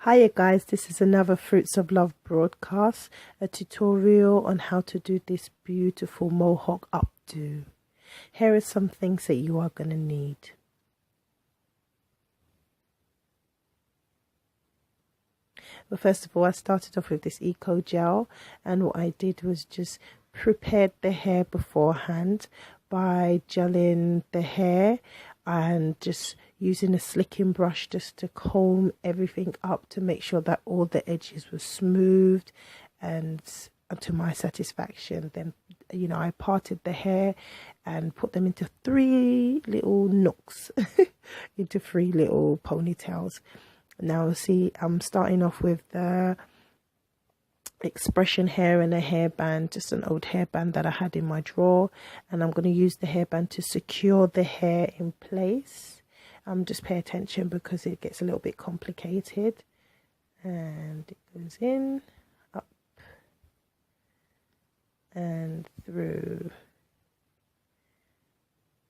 Hiya guys, this is another Fruits of Love broadcast, a tutorial on how to do this beautiful Mohawk updo. Here are some things that you are going to need. But first of all, I started off with this eco gel, and what I did was just prepared the hair beforehand by gelling the hair and just using a slicking brush just to comb everything up to make sure that all the edges were smoothed and to my satisfaction. Then I parted the hair and put them into 3 little nooks into 3 little ponytails. Now see, I'm starting off with the expression hair and a hairband, just an old hairband that I had in my drawer, and I'm going to use the hairband to secure the hair in place. Just pay attention because it gets a little bit complicated. And it goes in, up and through,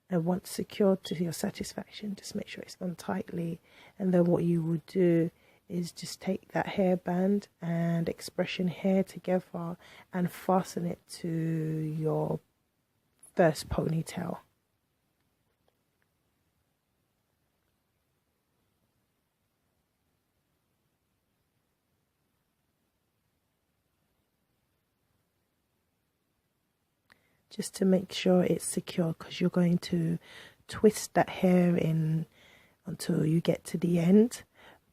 and once secured to your satisfaction, just make sure it's done tightly. And then what you will do is just take that hairband and expression hair together and fasten it to your first ponytail. Just to make sure it's secure, because you're going to twist that hair in until you get to the end.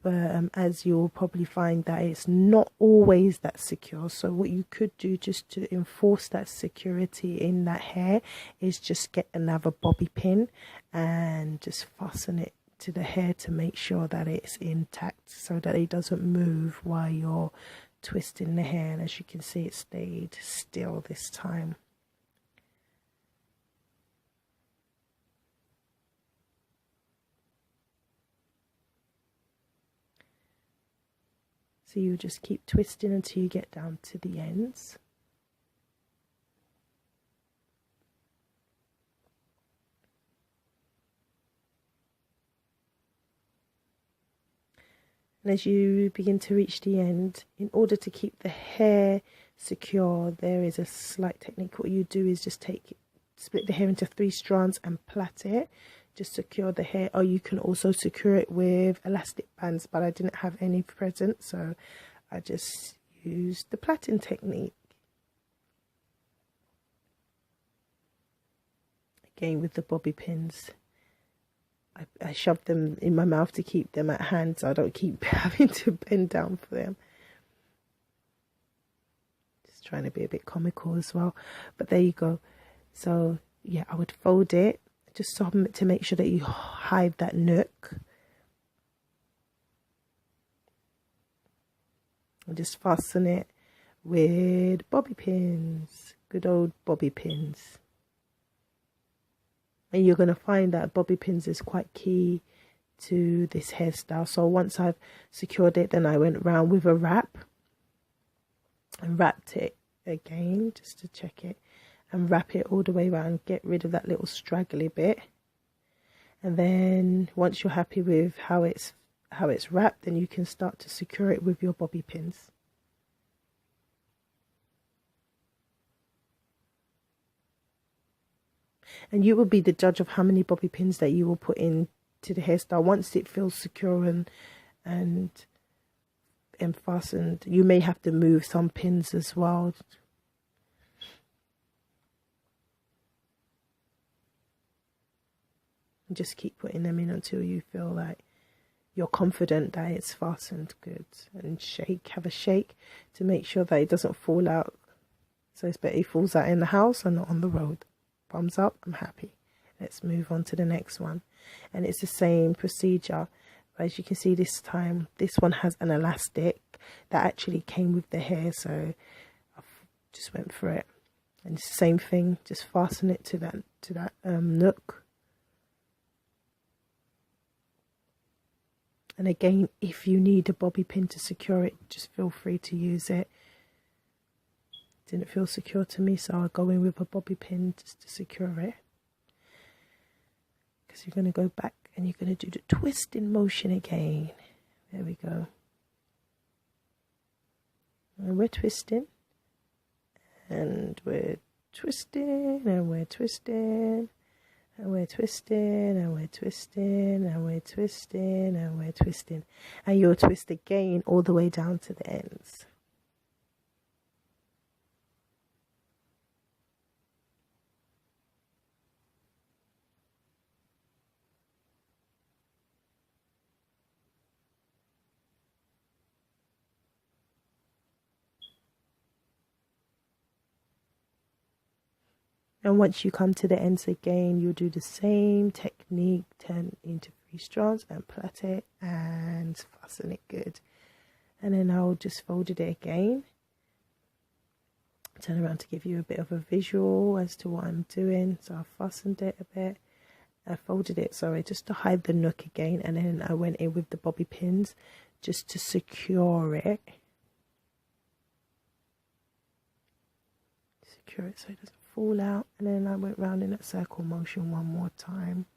But as you'll probably find that it's not always that secure. So what you could do just to enforce that security in that hair is just get another bobby pin and just fasten it to the hair to make sure that it's intact so that it doesn't move while you're twisting the hair. And as you can see, it stayed still this time. So you just keep twisting until you get down to the ends. And as you begin to reach the end, in order to keep the hair secure, there is a slight technique. What you do is just split the hair into 3 strands and plait it. Just secure the hair, or you can also secure it with elastic bands, but I didn't have any present, so I just used the plaiting technique. Again with the bobby pins, I shoved them in my mouth to keep them at hand so I don't keep having to bend down for them. Just trying to be a bit comical as well, but there you go. So yeah, I would fold it just to make sure that you hide that nook, and just fasten it with bobby pins, good old bobby pins. And you're going to find that bobby pins is quite key to this hairstyle. So once I've secured it, then I went round with a wrap and wrapped it again just to check it, and wrap it all the way around, get rid of that little straggly bit. And then once you're happy with how it's wrapped, then you can start to secure it with your bobby pins. And you will be the judge of how many bobby pins that you will put into the hairstyle. Once it feels secure and fastened, you may have to move some pins as well. And just keep putting them in until you feel like you're confident that it's fastened good. And have a shake to make sure that it doesn't fall out. So it's better it falls out in the house and not on the road. Thumbs up, I'm happy. Let's move on to the next one. And it's the same procedure. But as you can see this time, this one has an elastic that actually came with the hair. So I just went for it. And it's the same thing, just fasten it to that nook. And again, if you need a bobby pin to secure it, just feel free to use it. Didn't feel secure to me, so I'll go in with a bobby pin just to secure it. Because you're going to go back and you're going to do the twisting motion again. There we go. and we're twisting, and we're twisting, and we're twisting, and we're twisting, and we're twisting, and we're twisting, and we're twisting, and you'll twist again all the way down to the ends. And once you come to the ends again, you'll do the same technique, turn into 3 strands and plait it and fasten it good. And then I'll just fold it again. Turn around to give you a bit of a visual as to what I'm doing. So I fastened it a bit. I folded it, sorry, just to hide the nook again. And then I went in with the bobby pins just to secure it. Secure it so it doesn't fall out. And then I went round in that circle motion one more time.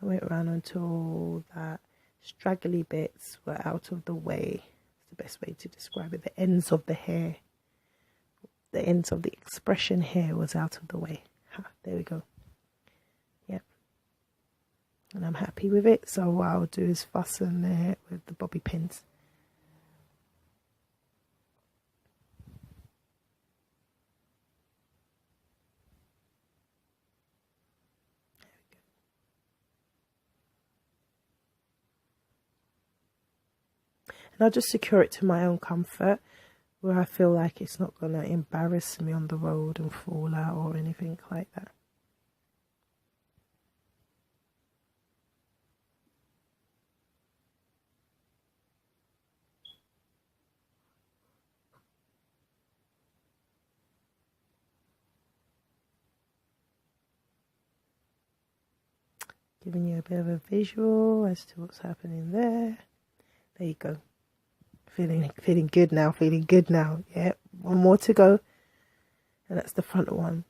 I went around until that straggly bits were out of the way. It's the best way to describe it. The ends of the hair, the ends of the expression hair was out of the way. There we go. Yep. And I'm happy with it. So what I'll do is fasten it with the bobby pins. And I'll just secure it to my own comfort, where I feel like it's not going to embarrass me on the road and fall out or anything like that. Giving you a bit of a visual as to what's happening there. There you go. Feeling good now, feeling good now. Yeah, one more to go. And that's the front one.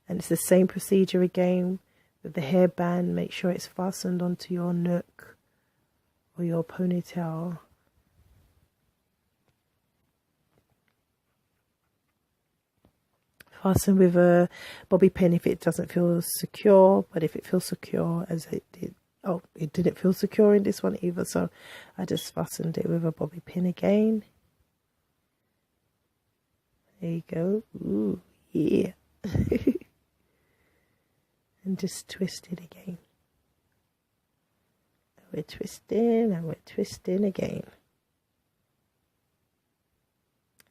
And it's the same procedure again with the hairband. Make sure it's fastened onto your nook or your ponytail. Fasten with a bobby pin if it doesn't feel secure, but if it feels secure, as it did. Oh, it didn't feel secure in this one either, so I just fastened it with a bobby pin again. There you go. Ooh, yeah. And just twist it again. And we're twisting and we're twisting again.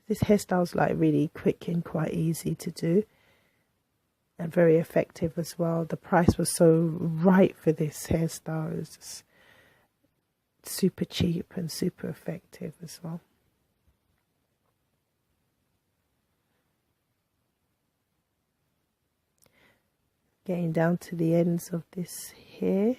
This hairstyle is like really quick and quite easy to do. And very effective as well. The price was so right for this hairstyle. It was just super cheap and super effective as well. Getting down to the ends of this hair.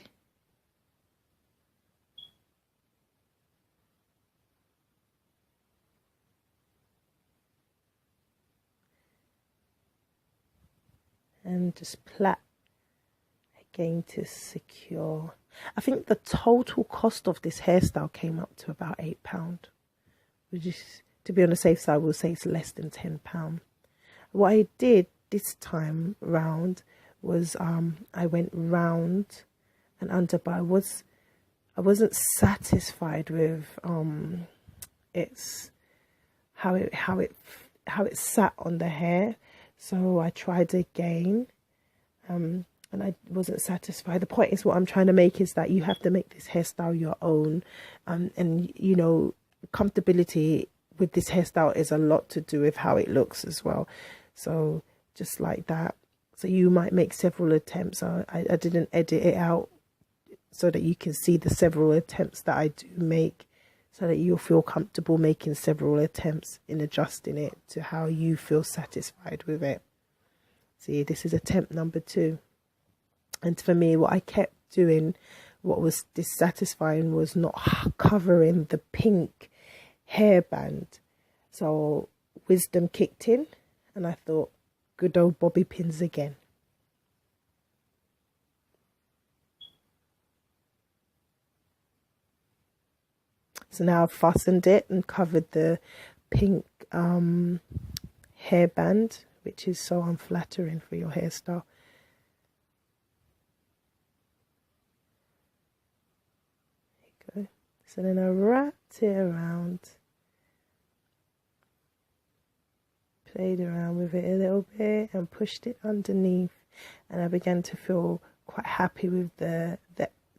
And just plait again to secure. I think the total cost of this hairstyle came up to about £8, which is, to be on the safe side, we'll say it's less than £10. What I did this time round was I went round and under, but I wasn't satisfied with it's how it sat on the hair. So I tried again, and I wasn't satisfied. The point is, what I'm trying to make is that you have to make this hairstyle your own, and you know, comfortability with this hairstyle is a lot to do with how it looks as well. So just like that. So you might make several attempts. I didn't edit it out so that you can see the several attempts that I do make, so that you'll feel comfortable making several attempts in adjusting it to how you feel satisfied with it. See, this is attempt number 2. And for me, what I kept doing, what was dissatisfying, was not covering the pink hairband. So wisdom kicked in and I thought, good old bobby pins again. So now I've fastened it and covered the pink hairband, which is so unflattering for your hairstyle. There you go. So then I wrapped it around, played around with it a little bit and pushed it underneath, and I began to feel quite happy with the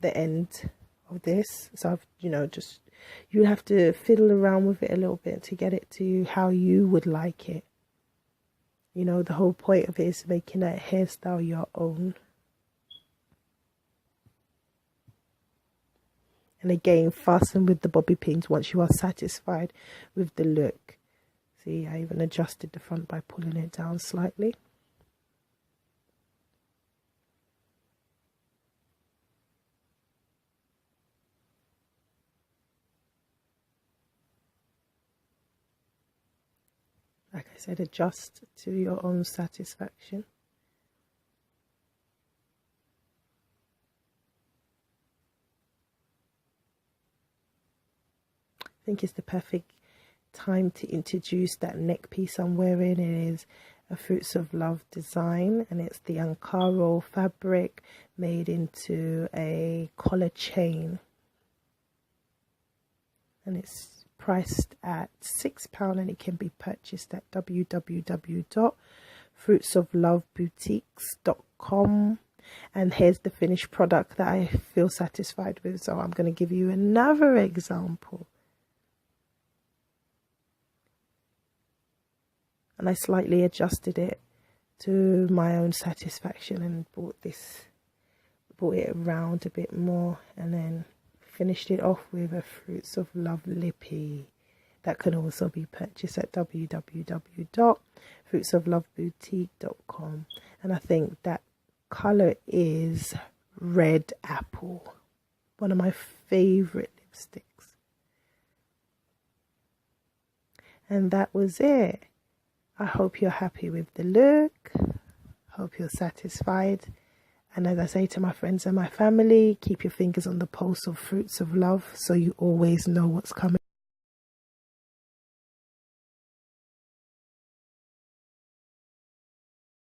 end of this. So I've, you know, just, you have to fiddle around with it a little bit to get it to how you would like it. You know, the whole point of it is making that hairstyle your own. And again, fasten with the bobby pins once you are satisfied with the look. See, I even adjusted the front by pulling it down slightly. Like I said, adjust to your own satisfaction. I think it's the perfect time to introduce that neck piece I'm wearing. It is a Fruits of Love design, and it's the Ankara fabric made into a collar chain, and it's priced at £6, and it can be purchased at www.fruitsofloveboutiques.com. And here's the finished product that I feel satisfied with. So I'm going to give you another example. And I slightly adjusted it to my own satisfaction and brought it around a bit more, and then finished it off with a Fruits of Love lippy that can also be purchased at www.fruitsofloveboutique.com. And I think that colour is red apple, one of my favourite lipsticks. And that was it. I hope you're happy with the look. Hope you're satisfied. And as I say to my friends and my family, keep your fingers on the pulse of Fruits of Love so you always know what's coming.